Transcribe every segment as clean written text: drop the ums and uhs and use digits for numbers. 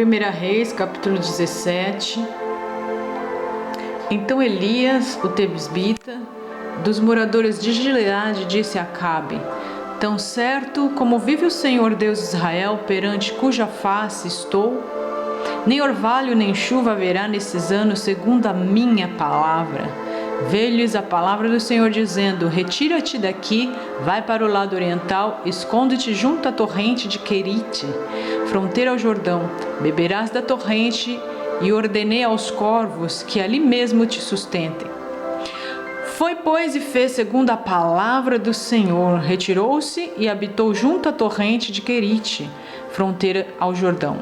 1 Reis, capítulo 17. Então Elias, o Tebisbita, dos moradores de Gileade, disse a Acabe: Tão certo como vive o Senhor Deus de Israel, perante cuja face estou, nem orvalho nem chuva haverá nesses anos, segundo a minha palavra. Veio-lhes a palavra do Senhor dizendo: Retira-te daqui, vai para o lado oriental, esconde-te junto à torrente de Querite, fronteira ao Jordão, beberás da torrente, e ordenei aos corvos que ali mesmo te sustentem. Foi, pois, e fez segundo a palavra do Senhor, retirou-se e habitou junto à torrente de Querite, fronteira ao Jordão.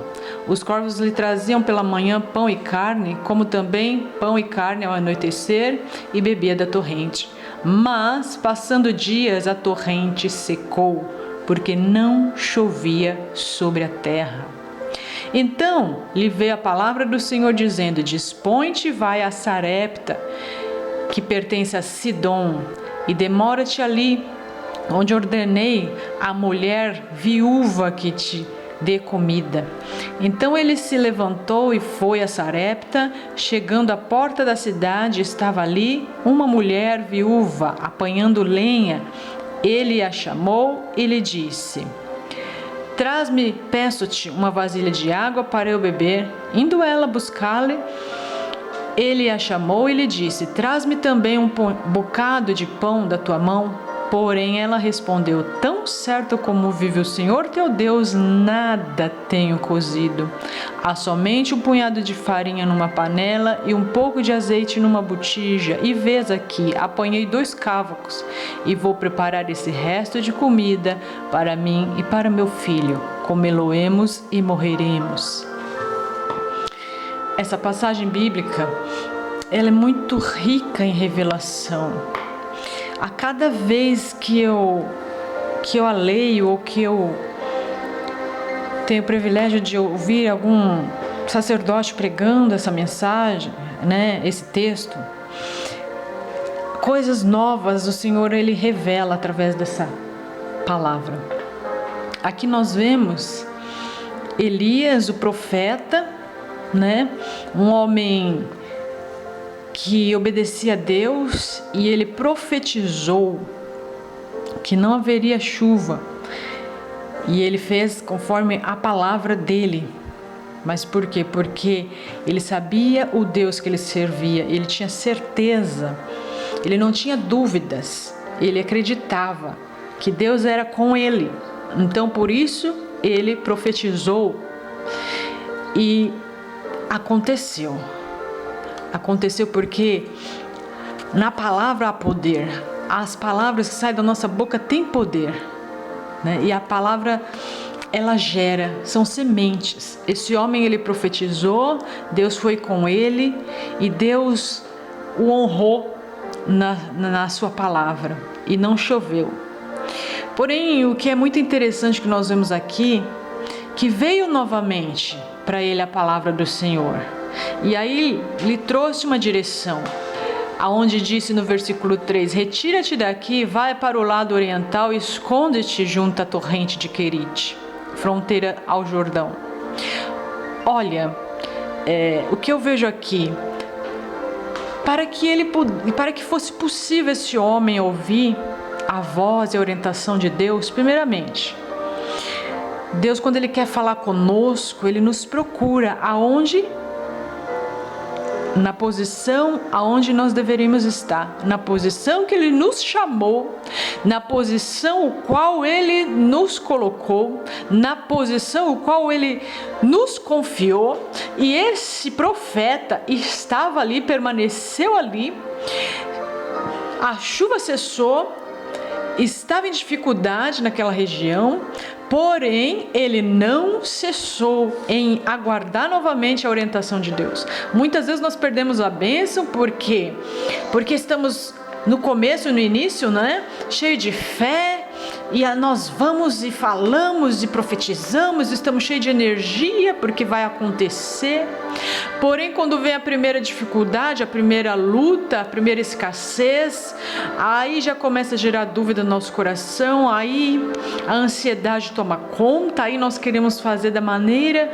Os corvos lhe traziam pela manhã pão e carne, como também pão e carne ao anoitecer, e bebia da torrente. Mas, passando dias, a torrente secou, porque não chovia sobre a terra. Então lhe veio a palavra do Senhor dizendo: Dispõe-te e vai a Sarepta, que pertence a Sidom, e demora-te ali, onde ordenei à mulher viúva que te dê comida. Então ele se levantou e foi a Sarepta. Chegando à porta da cidade, estava ali uma mulher viúva apanhando lenha. Ele a chamou e lhe disse: Traz-me, peço-te, uma vasilha de água para eu beber. Indo ela buscá-lo, ele a chamou e lhe disse: Traz-me também um bocado de pão da tua mão. Porém ela respondeu: Tão certo como vive o Senhor teu Deus, nada tenho cozido. Há somente um punhado de farinha numa panela e um pouco de azeite numa botija. E vês aqui, apanhei 2 cávacos e vou preparar esse resto de comida para mim e para meu filho. Comê-lo-emos e morreremos. Essa passagem bíblica, ela é muito rica em revelação. A cada vez que eu a leio, ou que eu tenho o privilégio de ouvir algum sacerdote pregando essa mensagem, esse texto, coisas novas o Senhor ele revela através dessa palavra. Aqui nós vemos Elias, o profeta, um homem que obedecia a Deus, e ele profetizou que não haveria chuva, e ele fez conforme a palavra dele. Mas por quê? Porque ele sabia o Deus que ele servia, ele tinha certeza, ele não tinha dúvidas, ele acreditava que Deus era com ele. Então por isso ele profetizou, e aconteceu porque na palavra há poder. As palavras que saem da nossa boca têm poder, e a palavra ela gera, são sementes. Esse homem ele profetizou, Deus foi com ele e Deus o honrou na sua palavra, e não choveu. Porém, o que é muito interessante que nós vemos aqui, que veio novamente para ele a palavra do Senhor. E aí lhe trouxe uma direção, aonde disse no versículo 3: Retira-te daqui, vai para o lado oriental e esconde-te junto à torrente de Querite, fronteira ao Jordão. Olha, o que eu vejo aqui, para que fosse possível esse homem ouvir a voz e a orientação de Deus, primeiramente, Deus, quando Ele quer falar conosco, Ele nos procura aonde? Na posição aonde nós deveríamos estar, na posição que Ele nos chamou, na posição o qual Ele nos colocou, na posição o qual Ele nos confiou. E esse profeta estava ali, permaneceu ali, a chuva cessou, estava em dificuldade naquela região, porém ele não cessou em aguardar novamente a orientação de Deus. Muitas vezes nós perdemos a bênção porque estamos no começo, no início, cheio de fé, e nós vamos e falamos e profetizamos, estamos cheios de energia porque vai acontecer. Porém, quando vem a primeira dificuldade, a primeira luta, a primeira escassez, aí já começa a gerar dúvida no nosso coração, aí a ansiedade toma conta, aí nós queremos fazer da maneira,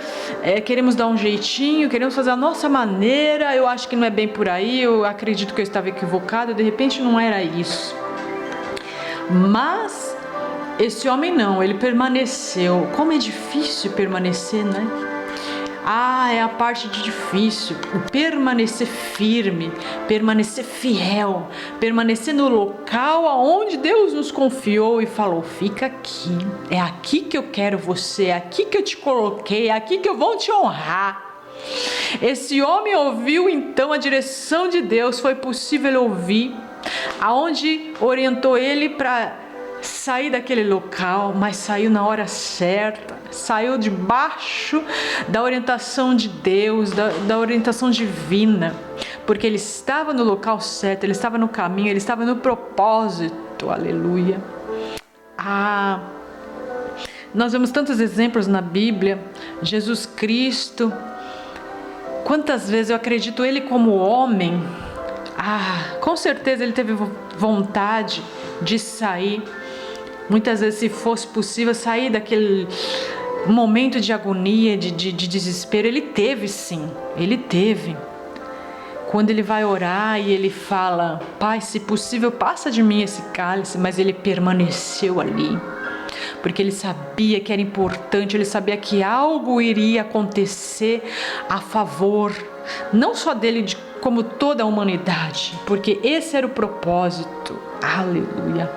queremos dar um jeitinho, queremos fazer a nossa maneira. Eu acho que não é bem por aí, eu acredito que eu estava equivocado, de repente não era isso. Mas esse homem não, ele permaneceu. Como é difícil permanecer, né? É a parte de difícil, o permanecer firme, permanecer fiel, permanecer no local aonde Deus nos confiou e falou: fica aqui, é aqui que eu quero você, é aqui que eu te coloquei, é aqui que eu vou te honrar. Esse homem ouviu então a direção de Deus, foi possível ouvir, aonde orientou ele para sair daquele local, mas saiu na hora certa, saiu debaixo da orientação de Deus, da orientação divina, porque ele estava no local certo, ele estava no caminho, ele estava no propósito. Aleluia. Nós vemos tantos exemplos na Bíblia. Jesus Cristo, quantas vezes eu acredito ele como homem, com certeza ele teve vontade de sair. Muitas vezes, se fosse possível, sair daquele momento de agonia, de desespero. Ele teve sim, ele teve. Quando ele vai orar e ele fala: Pai, se possível, passa de mim esse cálice. Mas ele permaneceu ali, porque ele sabia que era importante, ele sabia que algo iria acontecer a favor, não só dele, como toda a humanidade, porque esse era o propósito. Aleluia.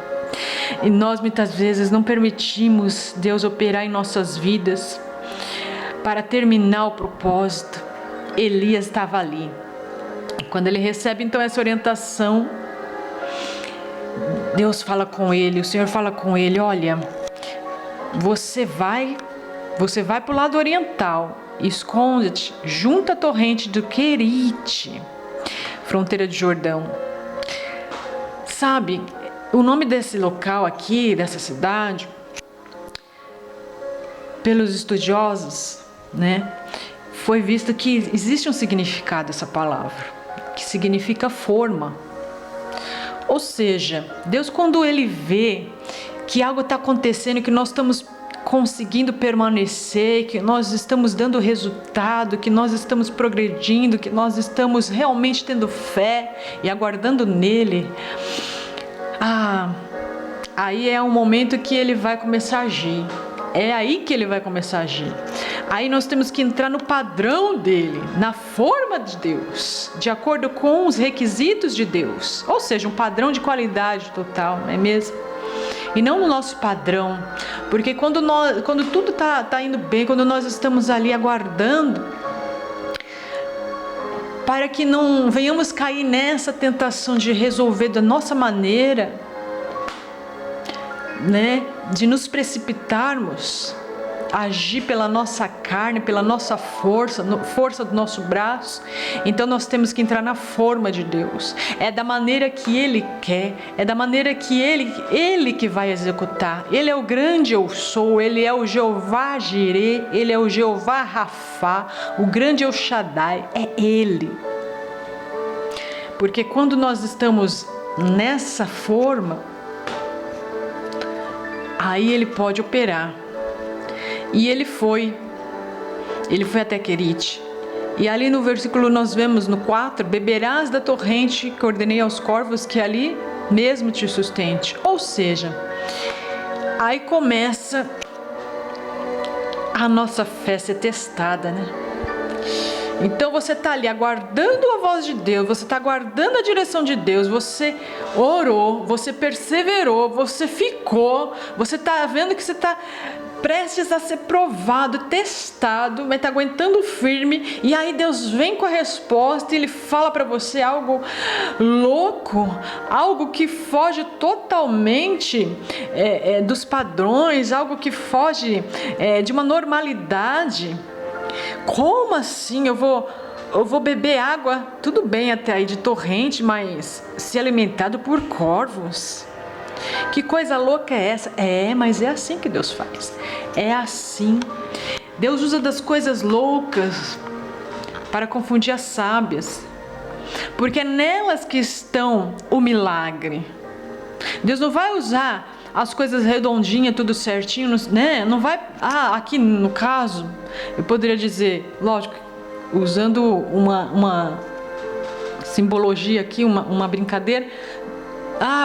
E nós muitas vezes não permitimos Deus operar em nossas vidas para terminar o propósito. Elias estava ali. Quando ele recebe então essa orientação, Deus fala com ele, o Senhor fala com ele: olha, você vai para o lado oriental, esconde-te junto à torrente do Querite, fronteira de Jordão. Sabe, o nome desse local aqui, dessa cidade, pelos estudiosos, né, foi visto que existe um significado dessa palavra, que significa forma. Ou seja, Deus, quando Ele vê que algo está acontecendo, que nós estamos conseguindo permanecer, que nós estamos dando resultado, que nós estamos progredindo, que nós estamos realmente tendo fé e aguardando nele, aí é um momento que Ele vai começar a agir. É aí que Ele vai começar a agir. Aí nós temos que entrar no padrão dele, na forma de Deus, de acordo com os requisitos de Deus. Ou seja, um padrão de qualidade total, não é mesmo? E não no nosso padrão. Porque quando tudo está indo bem, quando nós estamos ali aguardando, para que não venhamos cair nessa tentação de resolver da nossa maneira, né, de nos precipitarmos, agir pela nossa carne, pela nossa força do nosso braço. Então nós temos que entrar na forma de Deus. É da maneira que Ele quer, é da maneira que Ele que vai executar. Ele é o grande eu sou, Ele é o Jeová Jireh, Ele é o Jeová Rafá, o grande El Shaddai, é Ele. Porque quando nós estamos nessa forma, aí Ele pode operar. E ele foi até Querite. E ali no versículo nós vemos no 4: beberás da torrente que ordenei aos corvos, que ali mesmo te sustente. Ou seja, aí começa a nossa fé ser testada, né? Então você está ali aguardando a voz de Deus, você está aguardando a direção de Deus, você orou, você perseverou, você ficou, você está vendo que você está prestes a ser provado, testado, mas está aguentando firme, e aí Deus vem com a resposta e Ele fala para você algo louco, algo que foge totalmente dos padrões, algo que foge de uma normalidade. Como assim? Eu vou beber água, tudo bem até aí de torrente, mas ser alimentado por corvos? Que coisa louca é essa? Mas é assim que Deus faz. É assim. Deus usa das coisas loucas para confundir as sábias, porque é nelas que estão o milagre. Deus não vai usar as coisas redondinhas, tudo certinho, né? Não vai. Aqui no caso, eu poderia dizer, lógico, usando uma simbologia aqui, uma brincadeira.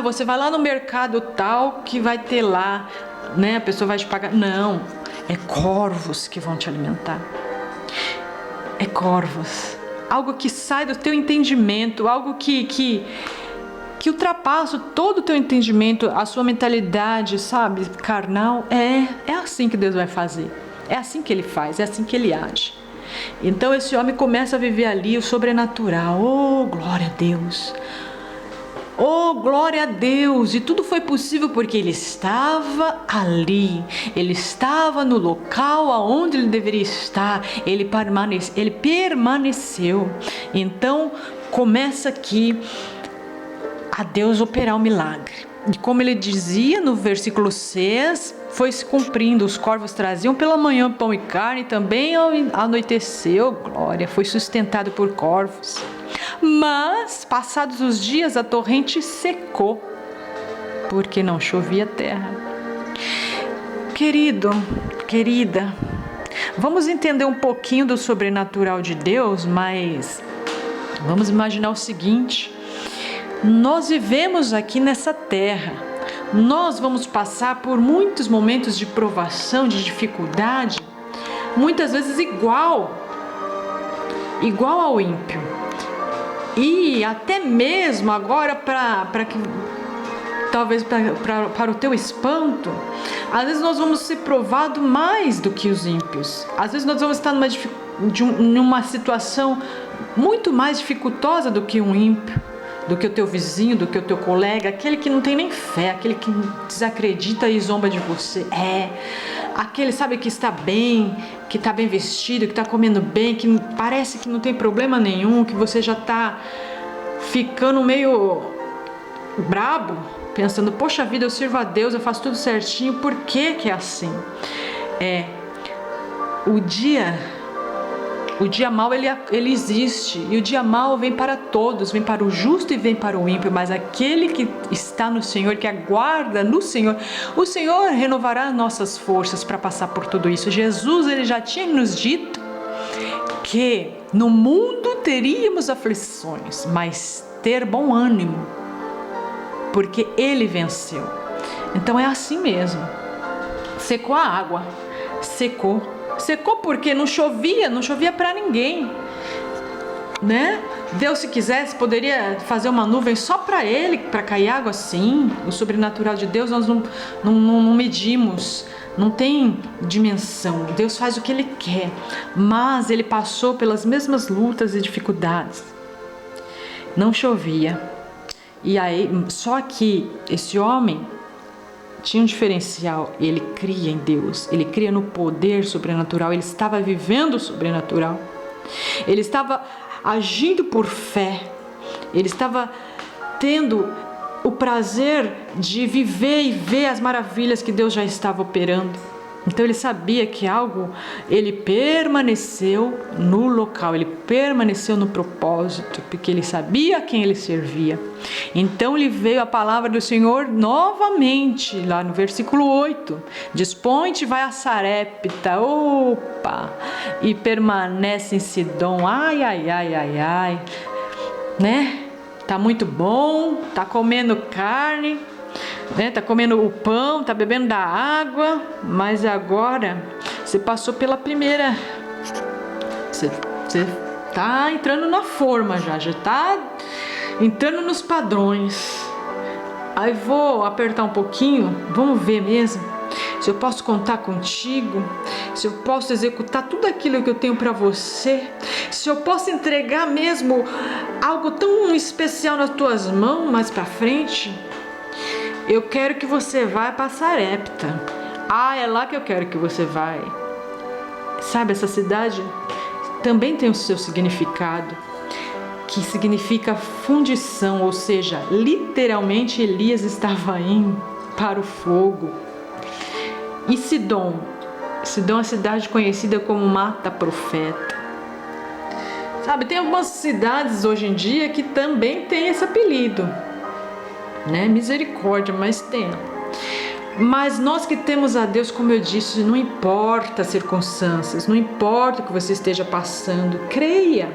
Você vai lá no mercado tal que vai ter lá, né? A pessoa vai te pagar. Não, é corvos que vão te alimentar. É corvos. Algo que sai do teu entendimento, algo que ultrapassa todo o teu entendimento, a sua mentalidade, sabe, carnal. É assim que Deus vai fazer. É assim que Ele faz, é assim que Ele age. Então esse homem começa a viver ali o sobrenatural. Oh, glória a Deus! Oh, glória a Deus! E tudo foi possível porque ele estava ali. Ele estava no local aonde ele deveria estar. Ele permaneceu. Então, começa aqui a Deus operar o milagre. E como ele dizia no versículo 6, foi se cumprindo. Os corvos traziam pela manhã pão e carne, também anoiteceu, glória, foi sustentado por corvos. Mas, passados os dias, a torrente secou, porque não chovia terra. Querido, querida, vamos entender um pouquinho do sobrenatural de Deus, mas vamos imaginar o seguinte: nós vivemos aqui nessa terra, nós vamos passar por muitos momentos de provação, de dificuldade, muitas vezes igual ao ímpio. E até mesmo agora, talvez para o teu espanto, às vezes nós vamos ser provados mais do que os ímpios. Às vezes nós vamos estar numa situação muito mais dificultosa do que um ímpio, do que o teu vizinho, do que o teu colega, aquele que não tem nem fé, aquele que desacredita e zomba de você. Aquele, sabe, que está bem, que está bem vestido, que está comendo bem, que parece que não tem problema nenhum, que você já está ficando meio brabo, pensando, poxa vida, eu sirvo a Deus, eu faço tudo certinho, por que é assim? O dia mau ele existe, e o dia mau vem para todos, vem para o justo e vem para o ímpio, mas aquele que está no Senhor, que aguarda no Senhor, o Senhor renovará nossas forças para passar por tudo isso. Jesus, ele já tinha nos dito que no mundo teríamos aflições, mas ter bom ânimo, porque ele venceu. Então é assim mesmo. Secou a água, secou porque não chovia para ninguém, né? Deus, se quisesse, poderia fazer uma nuvem só para ele, para cair água. Sim, o sobrenatural de Deus nós não medimos, não tem dimensão. Deus faz o que Ele quer, mas Ele passou pelas mesmas lutas e dificuldades. Não chovia. E aí, só que esse homem tinha um diferencial: ele cria em Deus, ele cria no poder sobrenatural, ele estava vivendo o sobrenatural, ele estava agindo por fé, ele estava tendo o prazer de viver e ver as maravilhas que Deus já estava operando. Então ele sabia que ele permaneceu no local, ele permaneceu no propósito, porque ele sabia a quem ele servia. Então lhe veio a palavra do Senhor novamente, lá no versículo 8: Dispõe-te, vai a Sarepta, e permanece em Sidom. Ai, né? Tá muito bom, tá comendo carne, né? Tá comendo o pão, tá bebendo da água, mas agora você passou pela primeira, você tá entrando na forma, já tá entrando nos padrões. Aí vou apertar um pouquinho, vamos ver mesmo se eu posso contar contigo, se eu posso executar tudo aquilo que eu tenho para você, se eu posso entregar mesmo algo tão especial nas tuas mãos mais para frente. Eu quero que você vá para Sarepta. É lá que eu quero que você vai. Sabe, essa cidade também tem o seu significado, que significa fundição, ou seja, literalmente Elias estava indo para o fogo. E Sidom é uma cidade conhecida como Mata Profeta. Sabe, tem algumas cidades hoje em dia que também tem esse apelido, né? Misericórdia, mas tem. Mas nós que temos a Deus, como eu disse, não importa as circunstâncias, não importa o que você esteja passando, creia,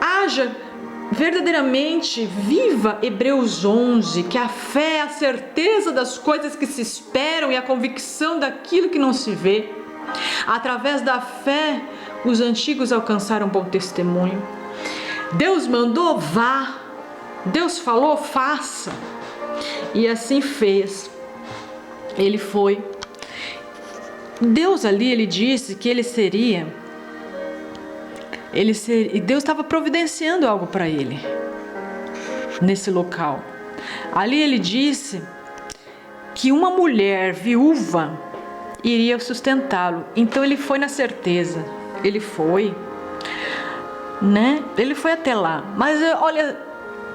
haja verdadeiramente, viva Hebreus 11, que a fé é a certeza das coisas que se esperam e a convicção daquilo que não se vê. Através da fé, os antigos alcançaram bom testemunho. Deus mandou, vá. Deus falou, faça. E assim fez. Ele foi. Deus ali, ele disse que ele seria. E Deus estava providenciando algo para ele nesse local. Ali ele disse que uma mulher viúva iria sustentá-lo. Então ele foi na certeza. Ele foi, né? Ele foi até lá. Mas olha,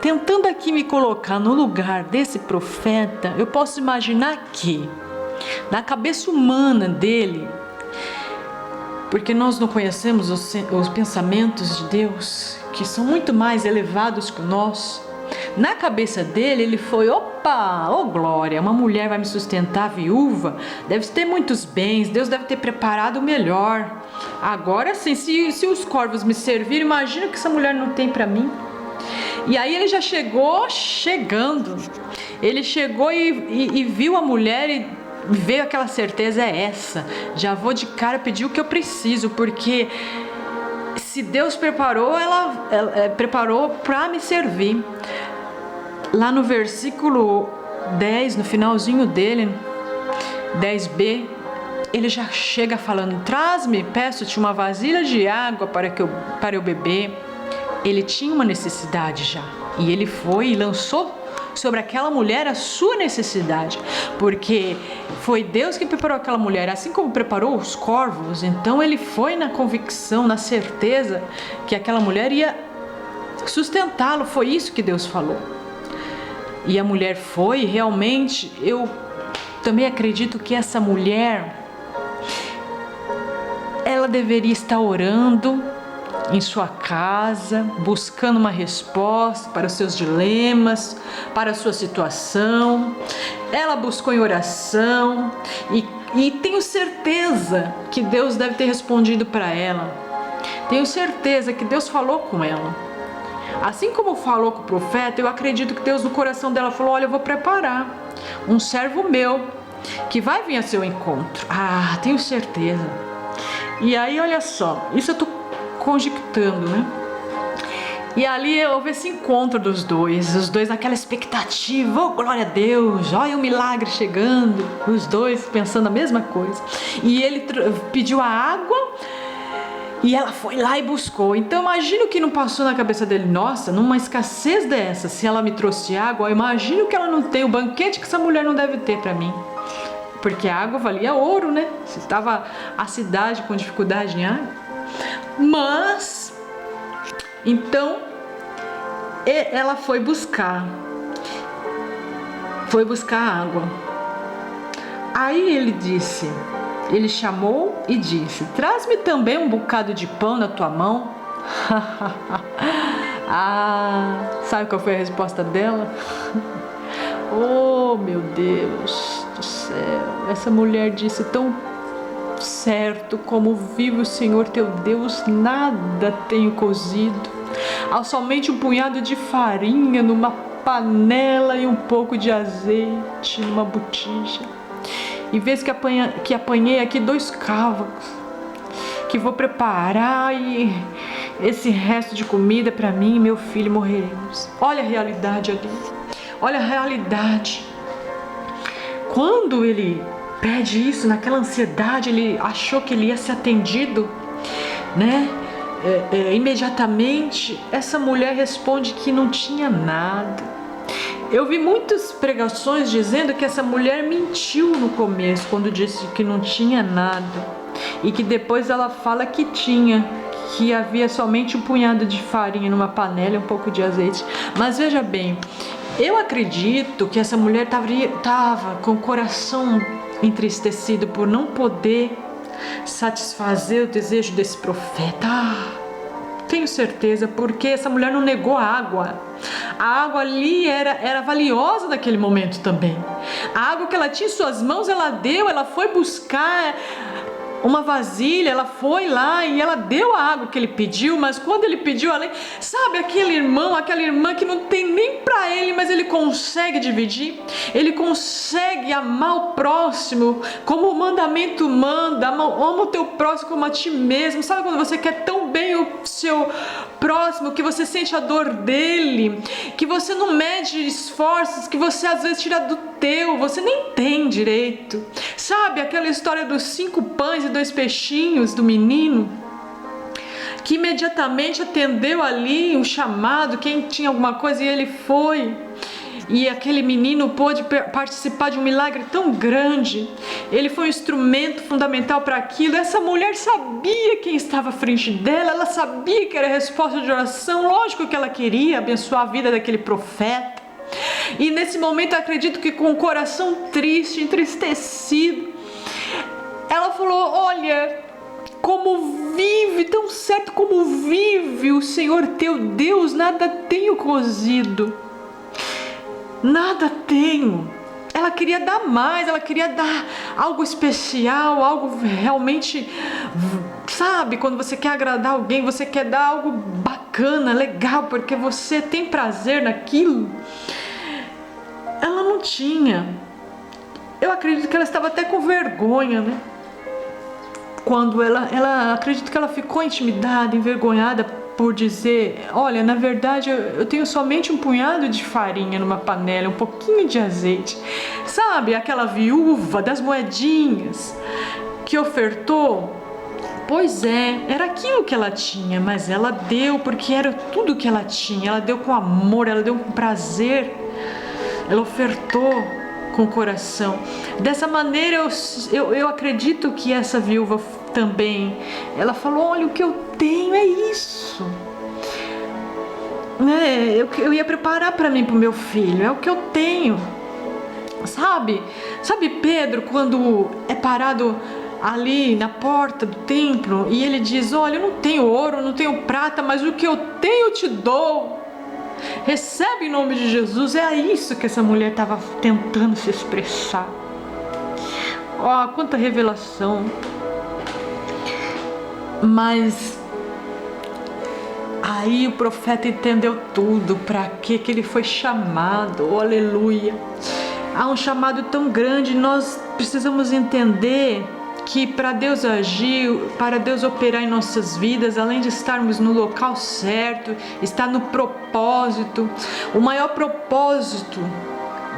tentando aqui me colocar no lugar desse profeta, eu posso imaginar que na cabeça humana dele, porque nós não conhecemos os pensamentos de Deus, que são muito mais elevados que o nosso. Na cabeça dele, ele foi, opa, oh glória, uma mulher vai me sustentar, viúva, deve ter muitos bens, Deus deve ter preparado o melhor. Agora sim, se os corvos me serviram, imagina o que essa mulher não tem para mim. E aí ele já chegando, ele chegou e viu a mulher e veio aquela certeza, é essa, já vou de cara pedir o que eu preciso, porque se Deus preparou, ela preparou para me servir. Lá no versículo 10, no finalzinho dele, 10b, ele já chega falando, traz-me, peço-te uma vasilha de água para eu beber. Ele tinha uma necessidade já, e ele foi e lançou sobre aquela mulher a sua necessidade, porque foi Deus que preparou aquela mulher, assim como preparou os corvos. Então ele foi na convicção, na certeza que aquela mulher ia sustentá-lo. Foi isso que Deus falou. E a mulher foi, realmente, eu também acredito que essa mulher, ela deveria estar orando em sua casa, buscando uma resposta para os seus dilemas, para a sua situação. Ela buscou em oração e tenho certeza que Deus deve ter respondido para ela. Tenho certeza que Deus falou com ela. Assim como falou com o profeta, eu acredito que Deus no coração dela falou, olha, eu vou preparar um servo meu que vai vir a seu encontro. Ah, tenho certeza. E aí, olha só, isso eu estou conjectando, né? E ali houve esse encontro dos dois, os dois naquela expectativa, oh glória a Deus, olha o milagre chegando, os dois pensando a mesma coisa. E ele pediu a água e ela foi lá e buscou. Então imagina o que não passou na cabeça dele, nossa, numa escassez dessa, se ela me trouxe água, imagina que ela não tem, o banquete que essa mulher não deve ter para mim. Porque a água valia ouro, né? Se estava a cidade com dificuldade em água. Mas, então, ela foi buscar água. Aí ele chamou e disse, traz-me também um bocado de pão na tua mão. Sabe qual foi a resposta dela? Oh, meu Deus do céu, essa mulher disse tão certo, como vive o Senhor teu Deus, nada tenho cozido, há somente um punhado de farinha numa panela e um pouco de azeite numa botija. E vês que apanhei aqui 2 cávagos, que vou preparar e esse resto de comida para mim e meu filho morreremos. Olha a realidade ali, olha a realidade. Quando ele pede isso, naquela ansiedade, ele achou que ele ia ser atendido, né? Imediatamente, essa mulher responde que não tinha nada. Eu vi muitas pregações dizendo que essa mulher mentiu no começo, quando disse que não tinha nada, e que depois ela fala que tinha, que havia somente um punhado de farinha numa panela e um pouco de azeite. Mas veja bem, eu acredito que essa mulher estava com o coração entristecido por não poder satisfazer o desejo desse profeta. Tenho certeza, porque essa mulher não negou a água. A água ali era valiosa naquele momento também. A água que ela tinha em suas mãos, ela deu, ela foi buscar uma vasilha, ela foi lá e ela deu a água que ele pediu, mas quando ele pediu além, sabe aquele irmão, aquela irmã que não tem nem para ele, mas ele consegue dividir, ele consegue amar o próximo como o mandamento manda, ama o teu próximo como a ti mesmo. Sabe quando você quer tão bem o seu próximo, que você sente a dor dele, que você não mede esforços, que você às vezes tira do teu, você nem tem direito. Sabe aquela história dos 5 pães e 2 peixinhos do menino, que imediatamente atendeu ali um chamado, quem tinha alguma coisa, e ele foi. E aquele menino pôde participar de um milagre tão grande. Ele foi um instrumento fundamental para aquilo. Essa mulher sabia quem estava à frente dela, ela sabia que era a resposta de oração. Lógico que ela queria abençoar a vida daquele profeta. E nesse momento eu acredito que com o coração triste, entristecido, ela falou: olha, como vive, tão certo como vive o Senhor teu Deus, nada tenho cozido, nada tenho. Ela queria dar mais, ela queria dar algo especial, algo realmente, sabe, quando você quer agradar alguém, você quer dar algo bacana, legal, porque você tem prazer naquilo. Ela não tinha. Eu acredito que ela estava até com vergonha, né? Quando ela acredito que ela ficou intimidada, envergonhada por dizer: olha, na verdade eu tenho somente um punhado de farinha numa panela, um pouquinho de azeite. Sabe, aquela viúva das moedinhas que ofertou? Pois é, era aquilo que ela tinha, mas ela deu porque era tudo que ela tinha. Ela deu com amor, ela deu com prazer, ela ofertou com o coração. Dessa maneira eu acredito que essa viúva também, ela falou: olha, o que eu tenho é isso, né? Eu ia preparar para mim, para o meu filho, é o que eu tenho. Sabe Pedro, quando é parado ali na porta do templo e ele diz: olha, eu não tenho ouro, não tenho prata, mas o que eu tenho eu te dou, recebe em nome de Jesus. É isso que essa mulher estava tentando se expressar. Oh, quanta revelação. Mas aí o profeta entendeu tudo, para que ele foi chamado. Oh, aleluia. Há um chamado tão grande, nós precisamos entender que para Deus agir, para Deus operar em nossas vidas, além de estarmos no local certo, estar no propósito, o maior propósito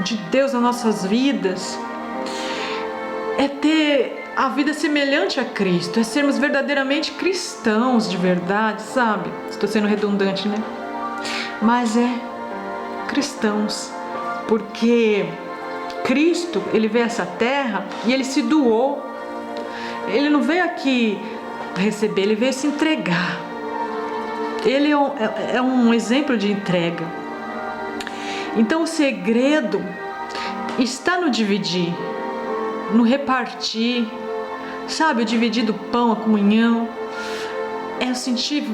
de Deus nas nossas vidas é ter a vida semelhante a Cristo, é sermos verdadeiramente cristãos de verdade, sabe? Estou sendo redundante, né? Mas é cristãos, porque Cristo, ele veio a essa terra e ele se doou. Ele não veio aqui receber, ele veio se entregar. Ele é um exemplo de entrega. Então o segredo está no dividir, no repartir, sabe? O dividir do pão, a comunhão. É sentir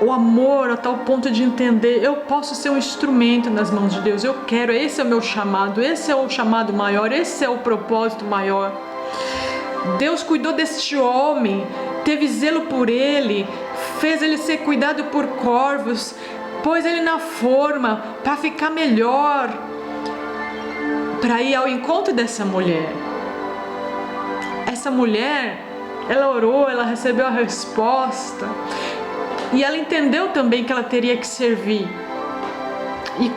o amor a tal ponto de entender: eu posso ser um instrumento nas mãos de Deus, eu quero, esse é o meu chamado, esse é o chamado maior, esse é o propósito maior. Deus cuidou deste homem, teve zelo por ele, fez ele ser cuidado por corvos, pôs ele na forma para ficar melhor, para ir ao encontro dessa mulher. Essa mulher, ela orou, ela recebeu a resposta e ela entendeu também que ela teria que servir. E